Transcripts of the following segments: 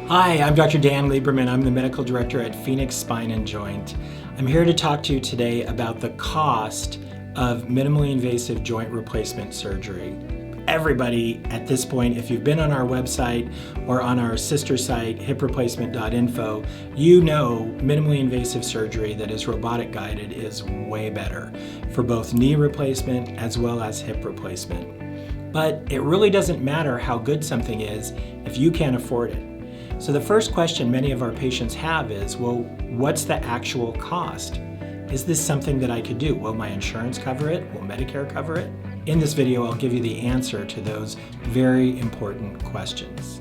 Hi, I'm Dr. Dan Lieberman. I'm the medical director at Phoenix Spine and Joint. I'm here to talk to you today about the cost of minimally invasive joint replacement surgery. Everybody at this point, if you've been on our website or on our sister site, hipreplacement.info, you know minimally invasive surgery that is robotic guided is way better for both knee replacement as well as hip replacement. But it really doesn't matter how good something is if you can't afford it. So the first question many of our patients have is, well, what's the actual cost? Is this something that I could do? Will my insurance cover it? Will Medicare cover it? In this video, I'll give you the answer to those very important questions.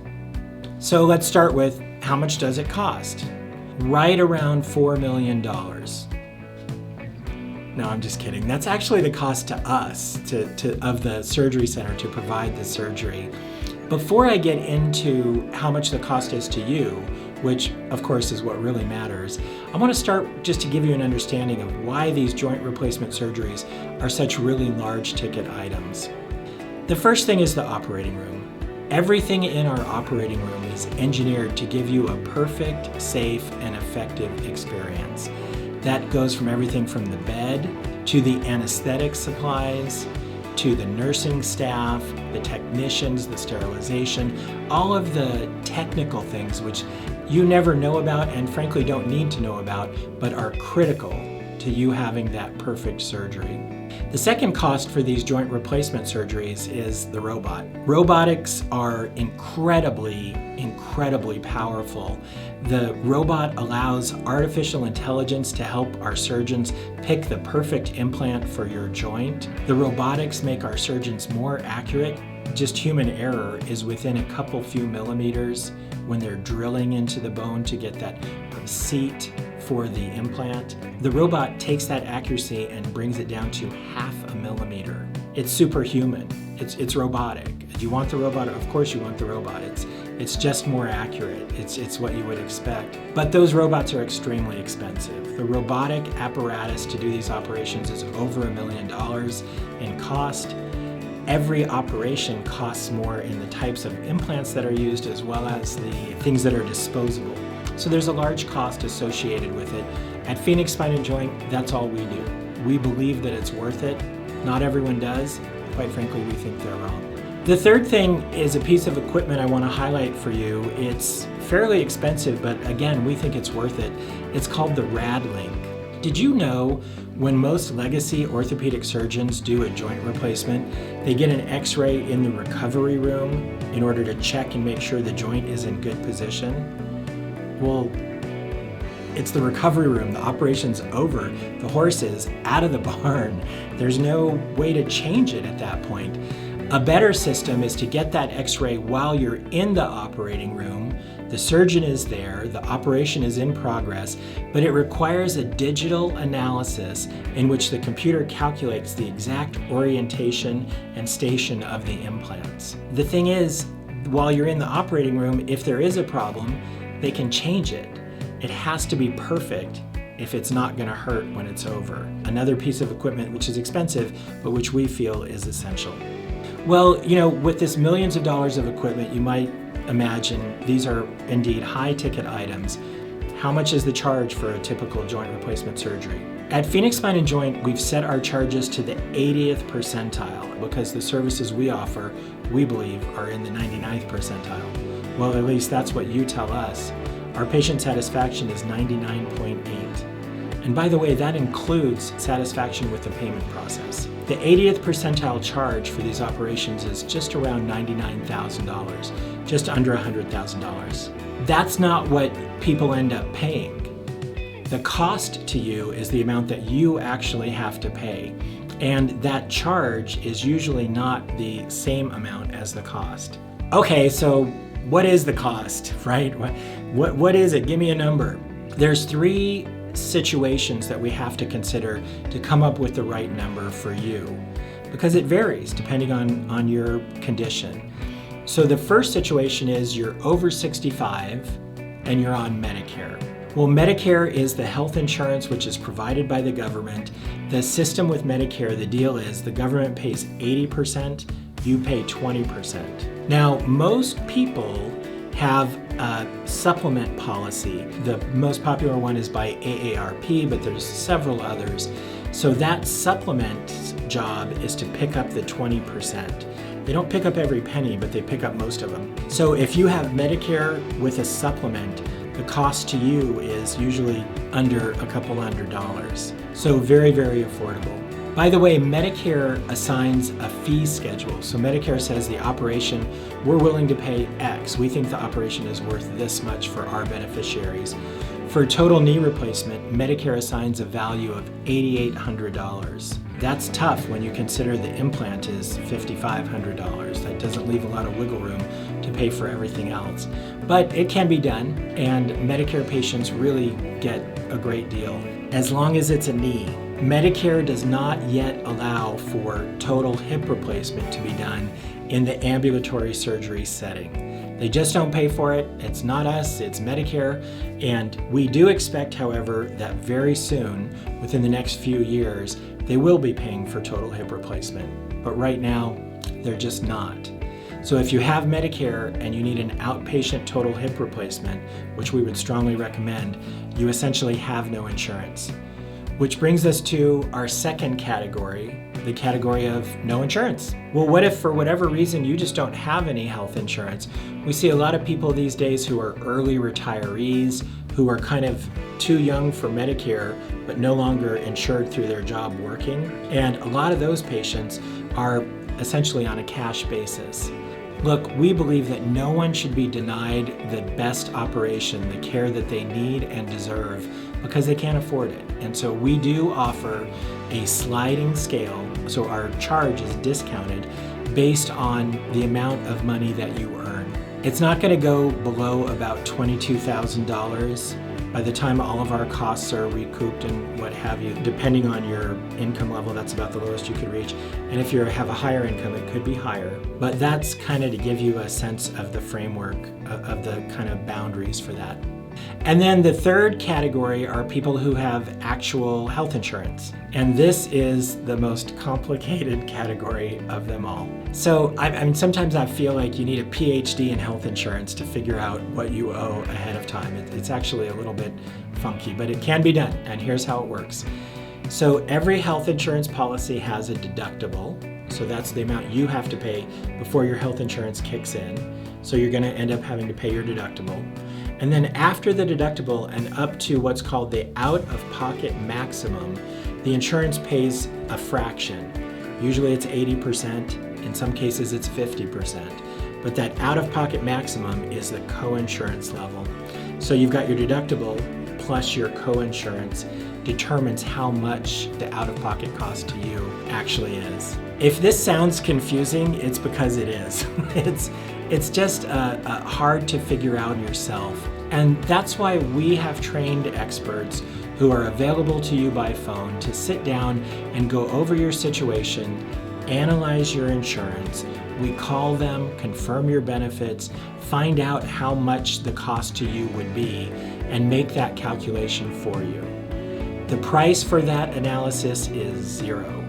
So let's start with, how much does it cost? Right around $4 million. No, I'm just kidding. That's actually the cost to us, of the surgery center to provide the surgery. Before I get into how much the cost is to you, which of course is what really matters, I want to start just to give you an understanding of why these joint replacement surgeries are such really large ticket items. The first thing is the operating room. Everything in our operating room is engineered to give you a perfect, safe, and effective experience. That goes from everything from the bed to the anesthetic supplies, to the nursing staff, the technicians, the sterilization, all of the technical things which you never know about and frankly don't need to know about, but are critical to you having that perfect surgery. The second cost for these joint replacement surgeries is the robot. Robotics are incredibly powerful. The robot allows artificial intelligence to help our surgeons pick the perfect implant for your joint. The robotics make our surgeons more accurate. Just human error is within a few millimeters when they're drilling into the bone to get that seat for the implant. The robot takes that accuracy and brings it down to 0.5 millimeter. It's superhuman. It's robotic. Do you want the robot? Of course you want the robot. It's just more accurate. It's what you would expect. But those robots are extremely expensive. The robotic apparatus to do these operations is over $1 million in cost. Every operation costs more in the types of implants that are used as well as the things that are disposable. So there's a large cost associated with it. At Phoenix Spine and Joint, that's all we do. We believe that it's worth it. Not everyone does. Quite frankly, we think they're wrong. The third thing is a piece of equipment I want to highlight for you. It's fairly expensive, but again, we think it's worth it. It's called the Radlink. Did you know when most legacy orthopedic surgeons do a joint replacement, they get an x-ray in the recovery room in order to check and make sure the joint is in good position? Well, it's the recovery room. The operation's over. The horse is out of the barn. There's no way to change it at that point. A better system is to get that x-ray while you're in the operating room. The surgeon is there, the operation is in progress, but it requires a digital analysis in which the computer calculates the exact orientation and station of the implants. The thing is, while you're in the operating room, if there is a problem, they can change it. It has to be perfect if it's not going to hurt when it's over. Another piece of equipment which is expensive, but which we feel is essential. Well, you know, with this millions of dollars of equipment, you might imagine these are indeed high ticket items. How much is the charge for a typical joint replacement surgery? At Phoenix Spine and Joint, we've set our charges to the 80th percentile because the services we offer, we believe, are in the 99th percentile. Well, at least that's what you tell us. Our patient satisfaction is 99.8. And by the way, that includes satisfaction with the payment process. The 80th percentile charge for these operations is just around $99,000, just under $100,000. That's not what people end up paying. The cost to you is the amount that you actually have to pay. And that charge is usually not the same amount as the cost. Okay, so what is the cost, right? What is it? Give me a number. There's 3 situations that we have to consider to come up with the right number for you, because it varies depending on your condition. So the first situation is you're over 65 and you're on Medicare. Well, Medicare is the health insurance which is provided by the government. The system with Medicare, the deal is the government pays 80%, you pay 20%. Now, most people have a supplement policy. The most popular one is by AARP, but there's several others. So that supplement job is to pick up the 20%. They don't pick up every penny, but they pick up most of them. So if you have Medicare with a supplement, the cost to you is usually under a couple $100. So very, very affordable. By the way, Medicare assigns a fee schedule. So Medicare says the operation, we're willing to pay X. We think the operation is worth this much for our beneficiaries. For total knee replacement, Medicare assigns a value of $8,800. That's tough when you consider the implant is $5,500. That doesn't leave a lot of wiggle room to pay for everything else. But it can be done, and Medicare patients really get a great deal, as long as it's a knee. Medicare does not yet allow for total hip replacement to be done in the ambulatory surgery setting. They just don't pay for it. It's not us, it's Medicare. And we do expect, however, that very soon, within the next few years, they will be paying for total hip replacement. But right now, they're just not. So if you have Medicare and you need an outpatient total hip replacement, which we would strongly recommend, you essentially have no insurance. Which brings us to our second category, the category of no insurance. Well, what if for whatever reason you just don't have any health insurance? We see a lot of people these days who are early retirees, who are kind of too young for Medicare, but no longer insured through their job working. And a lot of those patients are essentially on a cash basis. Look, we believe that no one should be denied the best operation, the care that they need and deserve, because they can't afford it. And so we do offer a sliding scale, so our charge is discounted based on the amount of money that you earn. It's not going to go below about $22,000 by the time all of our costs are recouped and what have you. Depending on your income level, that's about the lowest you could reach. And if you have a higher income, it could be higher. But that's kind of to give you a sense of the framework, of the kind of boundaries for that. And then the third category are people who have actual health insurance. And this is the most complicated category of them all. So I mean, sometimes I feel like you need a PhD in health insurance to figure out what you owe ahead of time. It's actually a little bit funky, but it can be done. And here's how it works. So every health insurance policy has a deductible. So that's the amount you have to pay before your health insurance kicks in. So you're going to end up having to pay your deductible. And then after the deductible and up to what's called the out-of-pocket maximum, the insurance pays a fraction. Usually it's 80%, in some cases it's 50%. But that out-of-pocket maximum is the co-insurance level. So you've got your deductible plus your co-insurance determines how much the out-of-pocket cost to you actually is. If this sounds confusing, it's because it is. It's just hard to figure out yourself. And that's why we have trained experts who are available to you by phone to sit down and go over your situation, analyze your insurance. We call them, confirm your benefits, find out how much the cost to you would be, and make that calculation for you. The price for that analysis is zero.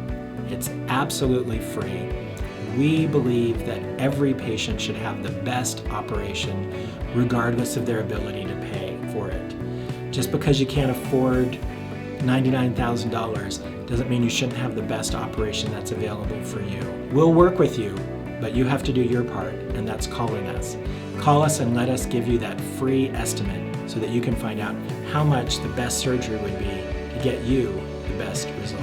It's absolutely free. We believe that every patient should have the best operation regardless of their ability to pay for it. Just because you can't afford $99,000 doesn't mean you shouldn't have the best operation that's available for you. We'll work with you, but you have to do your part, and that's calling us. Call us and let us give you that free estimate so that you can find out how much the best surgery would be to get you the best result.